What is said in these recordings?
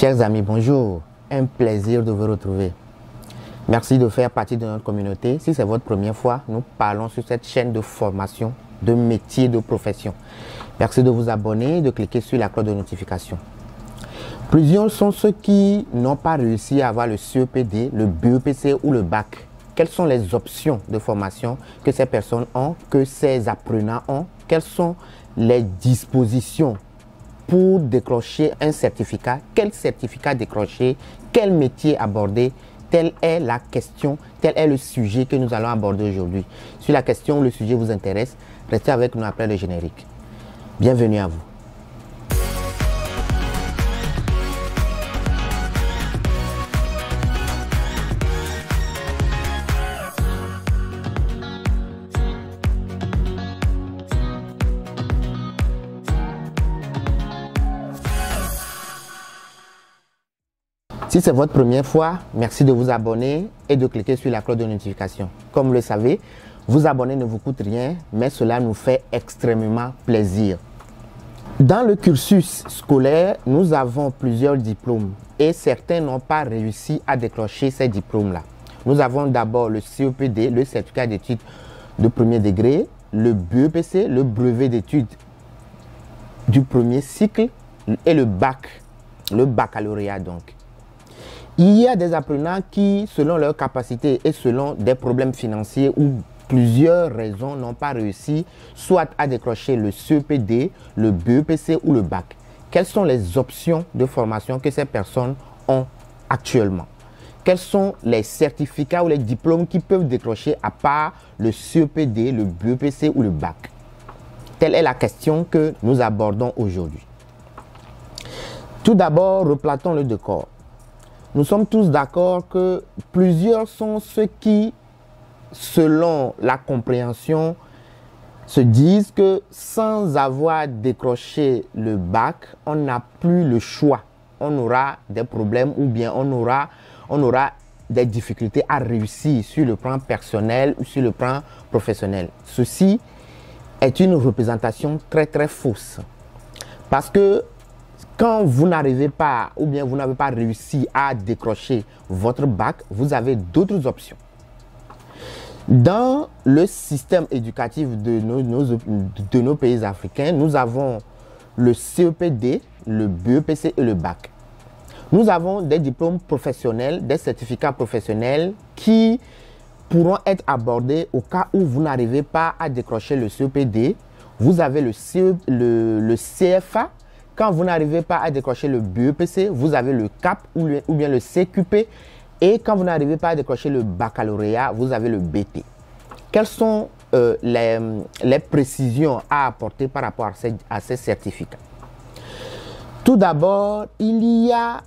Chers amis, bonjour. Un plaisir de vous retrouver. Merci de faire partie de notre communauté. Si c'est votre première fois, nous parlons sur cette chaîne de formation, de métier, de profession. Merci de vous abonner et de cliquer sur la cloche de notification. Plusieurs sont ceux qui n'ont pas réussi à avoir le CEPD, le BEPC ou le bac. Quelles sont les options de formation que ces personnes ont, que ces apprenants ont? Quelles sont les dispositions pour décrocher un certificat? Quel certificat décrocher? Quel métier aborder? Telle est la question, tel est le sujet que nous allons aborder aujourd'hui. Si la question ou le sujet vous intéresse, restez avec nous après le générique. Bienvenue à vous. Si c'est votre première fois, merci de vous abonner et de cliquer sur la cloche de notification. Comme vous le savez, vous abonner ne vous coûte rien, mais cela nous fait extrêmement plaisir. Dans le cursus scolaire, nous avons plusieurs diplômes et certains n'ont pas réussi à décrocher ces diplômes-là. Nous avons d'abord le CEPD, le certificat d'études de premier degré, le BEPC, le brevet d'études du premier cycle et le bac, le baccalauréat donc. Il y a des apprenants qui, selon leur capacité et selon des problèmes financiers ou plusieurs raisons, n'ont pas réussi soit à décrocher le CEPD, le BEPC ou le bac. Quelles sont les options de formation que ces personnes ont actuellement? Quels sont les certificats ou les diplômes qu'ils peuvent décrocher à part le CEPD, le BEPC ou le bac? Telle est la question que nous abordons aujourd'hui. Tout d'abord, replatons le décor. Nous sommes tous d'accord que plusieurs sont ceux qui, selon la compréhension, se disent que sans avoir décroché le bac, on n'a plus le choix. On aura des problèmes ou bien on aura des difficultés à réussir sur le plan personnel ou sur le plan professionnel. Ceci est une représentation très fausse. Parce que quand vous n'arrivez pas ou bien vous n'avez pas réussi à décrocher votre bac, vous avez d'autres options. Dans le système éducatif de nos pays africains, nous avons le CEPD, le BEPC et le bac. Nous avons des diplômes professionnels, des certificats professionnels qui pourront être abordés au cas où vous n'arrivez pas à décrocher le CEPD. Vous avez le CFA. Quand vous n'arrivez pas à décrocher le BEPC, vous avez le CAP ou bien le CQP. Et quand vous n'arrivez pas à décrocher le baccalauréat, vous avez le BT. Quelles sont les précisions à apporter par rapport à ces certificats? Tout d'abord, il y a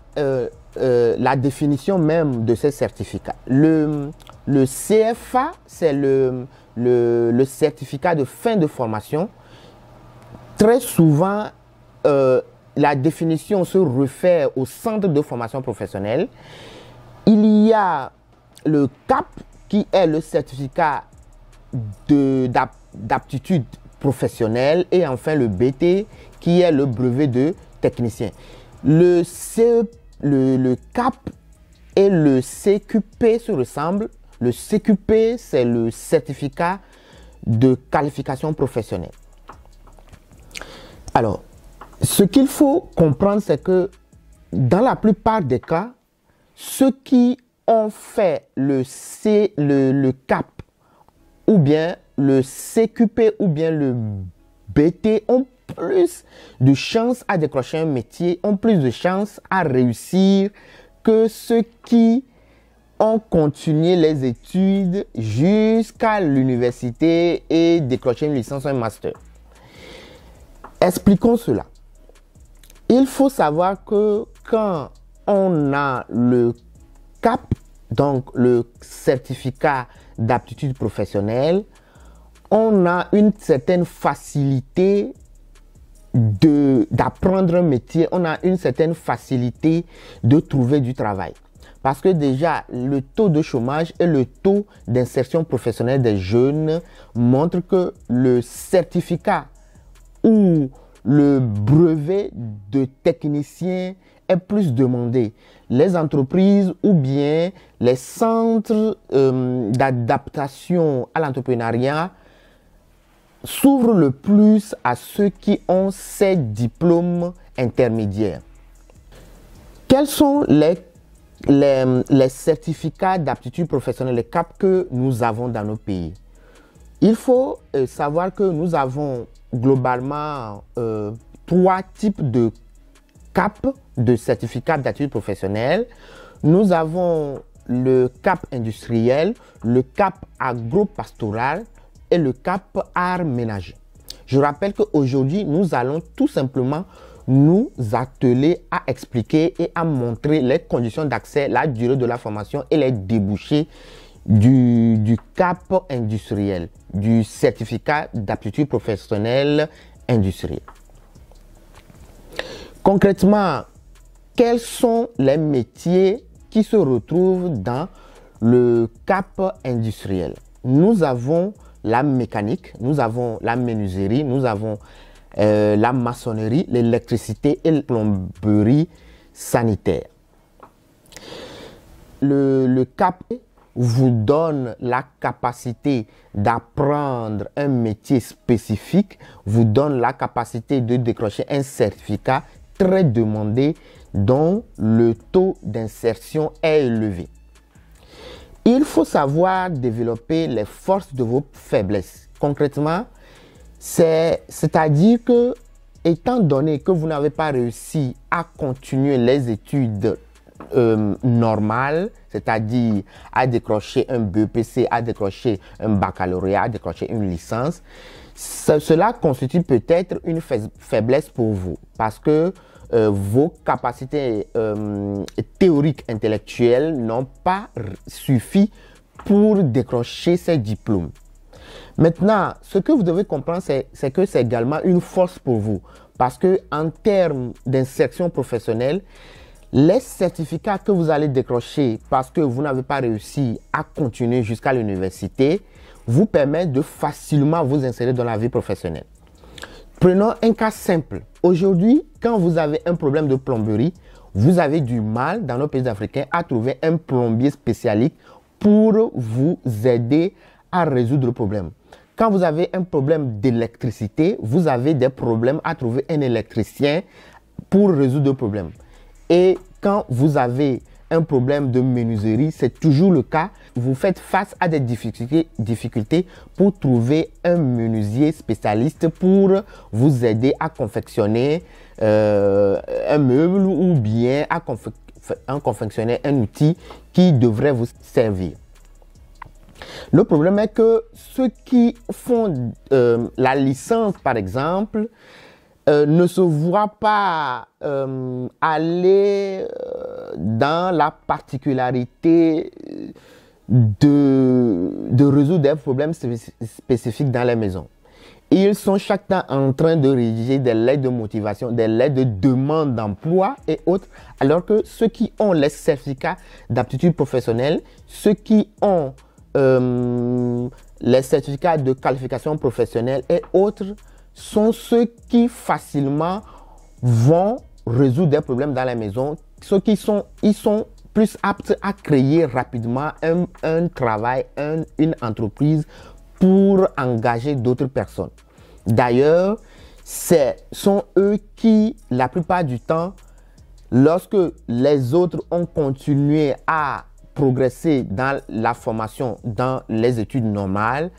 la définition même de ces certificats. Le CFA, c'est le certificat de fin de formation. Très souvent, la définition se réfère au centre de formation professionnelle. Il y a le CAP qui est le certificat d'aptitude professionnelle et enfin le BT qui est le brevet de technicien. Le CAP et le CQP se ressemblent. Le CQP, c'est le certificat de qualification professionnelle. Alors, ce qu'il faut comprendre, c'est que dans la plupart des cas, ceux qui ont fait le CAP ou bien le CQP ou bien le BT ont plus de chances à décrocher un métier, ont plus de chances à réussir que ceux qui ont continué les études jusqu'à l'université et décroché une licence ou un master. Expliquons cela. Il faut savoir que quand on a le CAP, donc le certificat d'aptitude professionnelle, on a une certaine facilité d'apprendre un métier, on a une certaine facilité de trouver du travail. Parce que déjà, le taux de chômage et le taux d'insertion professionnelle des jeunes montrent que le certificat ou le brevet de technicien est plus demandé. Les entreprises ou bien les centres d'adaptation à l'entrepreneuriat s'ouvrent le plus à ceux qui ont ces diplômes intermédiaires. Quels sont les certificats d'aptitude professionnelle, les CAP que nous avons dans nos pays? Il faut savoir que nous avons globalement 3 types de CAP, de certificats d'aptitude professionnelle. Nous avons le CAP industriel, le CAP agro-pastoral et le CAP art ménager. Je rappelle qu'aujourd'hui, nous allons tout simplement nous atteler à expliquer et à montrer les conditions d'accès, la durée de la formation et les débouchés du CAP industriel, du certificat d'aptitude professionnelle industrielle. Concrètement, quels sont les métiers qui se retrouvent dans le CAP industriel? Nous avons la mécanique, nous avons la menuiserie, nous avons la maçonnerie, l'électricité et la plomberie sanitaire. Le CAP vous donne la capacité d'apprendre un métier spécifique, vous donne la capacité de décrocher un certificat très demandé dont le taux d'insertion est élevé. Il faut savoir développer les forces de vos faiblesses. Concrètement, c'est-à-dire que, étant donné que vous n'avez pas réussi à continuer les études normales, c'est-à-dire à décrocher un BEPC, à décrocher un baccalauréat, à décrocher une licence, cela constitue peut-être une faiblesse pour vous parce que vos capacités théoriques intellectuelles n'ont pas suffi pour décrocher ces diplômes. Maintenant, ce que vous devez comprendre, c'est que c'est également une force pour vous parce que en termes d'insertion professionnelle, les certificats que vous allez décrocher parce que vous n'avez pas réussi à continuer jusqu'à l'université vous permettent de facilement vous insérer dans la vie professionnelle. Prenons un cas simple. Aujourd'hui, quand vous avez un problème de plomberie, vous avez du mal dans nos pays africains à trouver un plombier spécialiste pour vous aider à résoudre le problème. Quand vous avez un problème d'électricité, vous avez des problèmes à trouver un électricien pour résoudre le problème. Et quand vous avez un problème de menuiserie, c'est toujours le cas. Vous faites face à des difficultés pour trouver un menuisier spécialiste pour vous aider à confectionner un meuble ou bien à confectionner un outil qui devrait vous servir. Le problème est que ceux qui font la licence, par exemple, ne se voient pas aller dans la particularité de résoudre des problèmes spécifiques dans les maisons. Ils sont chaque temps en train de rédiger des lettres de motivation, des lettres de demande d'emploi et autres, alors que ceux qui ont les certificats d'aptitude professionnelle, ceux qui ont les certificats de qualification professionnelle et autres, sont ceux qui facilement vont résoudre des problèmes dans la maison, ils sont plus aptes à créer rapidement un travail, une entreprise pour engager d'autres personnes. D'ailleurs, ce sont eux qui, la plupart du temps, lorsque les autres ont continué à progresser dans la formation, dans les études normales,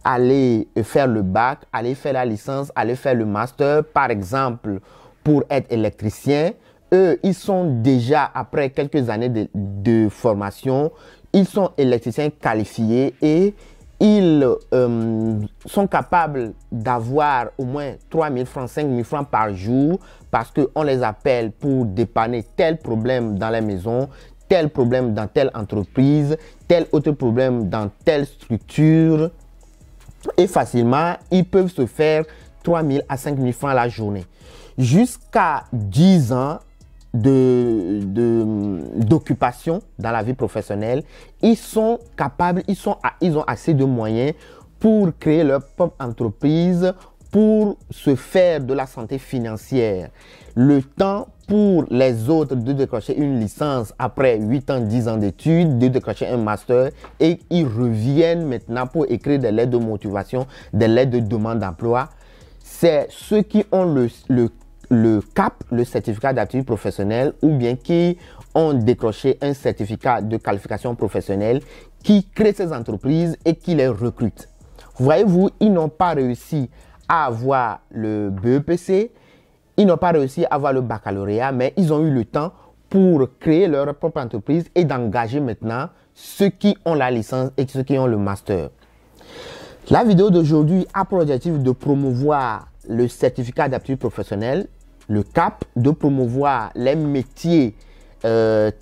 aller faire le bac, aller faire la licence, aller faire le master, par exemple, pour être électricien. Eux, ils sont déjà, après quelques années de formation, ils sont électriciens qualifiés et ils sont capables d'avoir au moins 3 000 francs, 5 000 francs par jour parce qu'on les appelle pour dépanner tel problème dans la maison, tel problème dans telle entreprise, tel autre problème dans telle structure. Et facilement, ils peuvent se faire 3 000 à 5 000 francs la journée. Jusqu'à 10 ans d'occupation dans la vie professionnelle, ils sont capables, ils ont assez de moyens pour créer leur propre entreprise, pour se faire de la santé financière. Le temps pour les autres de décrocher une licence après 8 ans, 10 ans d'études, de décrocher un master et ils reviennent maintenant pour écrire des lettres de motivation, des lettres de demande d'emploi. C'est ceux qui ont le CAP, le certificat d'aptitude professionnelle, ou bien qui ont décroché un certificat de qualification professionnelle, qui créent ces entreprises et qui les recrutent. Voyez-vous, ils n'ont pas réussi à avoir le BEPC, ils n'ont pas réussi à avoir le baccalauréat, mais ils ont eu le temps pour créer leur propre entreprise et d'engager maintenant ceux qui ont la licence et ceux qui ont le master. La vidéo d'aujourd'hui a pour objectif de promouvoir le certificat d'aptitude professionnelle, le CAP, de promouvoir les métiers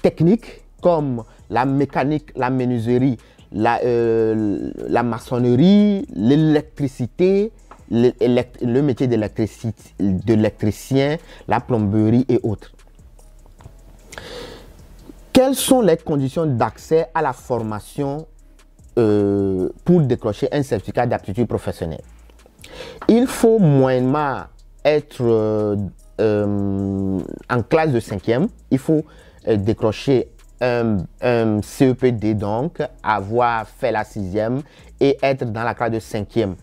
techniques comme la mécanique, la menuiserie, la maçonnerie, l'électricité, le métier d'électricien, la plomberie et autres. Quelles sont les conditions d'accès à la formation pour décrocher un certificat d'aptitude professionnelle? Il faut moyennement être en classe de 5e. Il faut décrocher un CEPD, donc avoir fait la 6e et être dans la classe de 5e.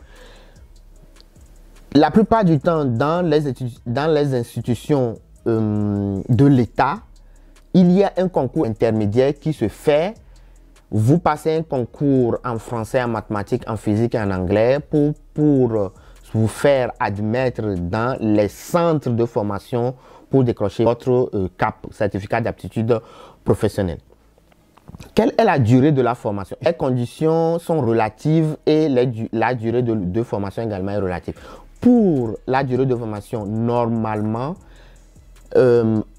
La plupart du temps, dans les institutions de l'État, il y a un concours intermédiaire qui se fait. Vous passez un concours en français, en mathématiques, en physique et en anglais pour vous faire admettre dans les centres de formation pour décrocher votre CAP, certificat d'aptitude professionnelle. Quelle est la durée de la formation? Les conditions sont relatives et la durée de formation également est relative. Pour la durée de formation, normalement,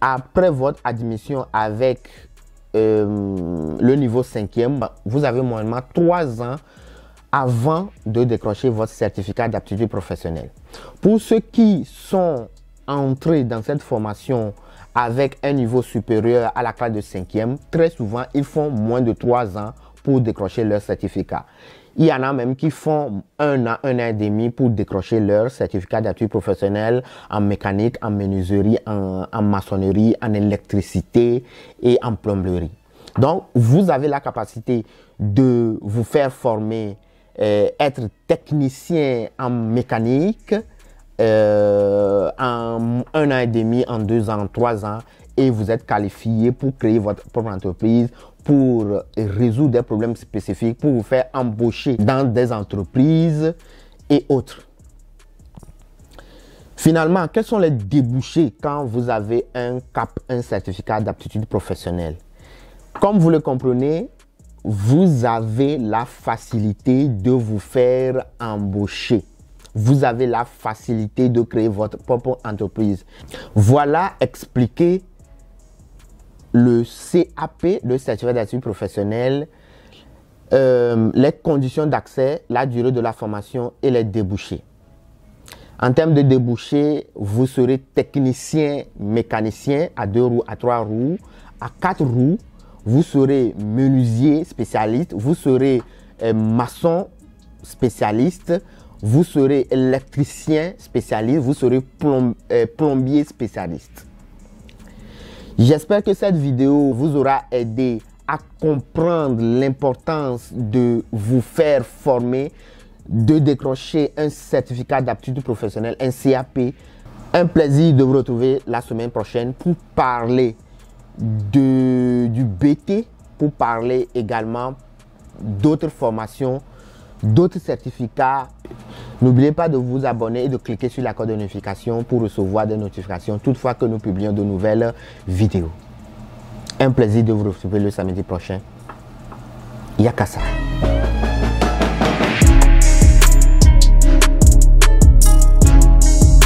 après votre admission avec le niveau 5e, vous avez moyennement 3 ans avant de décrocher votre certificat d'aptitude professionnelle. Pour ceux qui sont entrés dans cette formation avec un niveau supérieur à la classe de 5e, très souvent, ils font moins de 3 ans pour décrocher leur certificat. Il y en a même qui font 1 an, 1 an et demi pour décrocher leur certificat d'aptitude professionnelle en mécanique, en menuiserie, en maçonnerie, en électricité et en plomberie. Donc, vous avez la capacité de vous faire former, être technicien en mécanique en 1 an et demi, en 2 ans, en 3 ans, et vous êtes qualifié pour créer votre propre entreprise, pour résoudre des problèmes spécifiques, pour vous faire embaucher dans des entreprises et autres. Finalement, quels sont les débouchés quand vous avez un CAP, un certificat d'aptitude professionnelle? Comme vous le comprenez, vous avez la facilité de vous faire embaucher. Vous avez la facilité de créer votre propre entreprise. Voilà expliqué le CAP, le certificat d'aptitude professionnelle, les conditions d'accès, la durée de la formation et les débouchés. En termes de débouchés, vous serez technicien mécanicien à 2 roues, à 3 roues, à 4 roues. Vous serez menuisier spécialiste, vous serez maçon spécialiste, vous serez électricien spécialiste, vous serez plombier spécialiste. J'espère que cette vidéo vous aura aidé à comprendre l'importance de vous faire former, de décrocher un certificat d'aptitude professionnelle, un CAP. Un plaisir de vous retrouver la semaine prochaine pour parler du BT, pour parler également d'autres formations, d'autres certificats. N'oubliez pas de vous abonner et de cliquer sur la cloche de notification pour recevoir des notifications toutefois que nous publions de nouvelles vidéos. Un plaisir de vous retrouver le samedi prochain. Yakasa.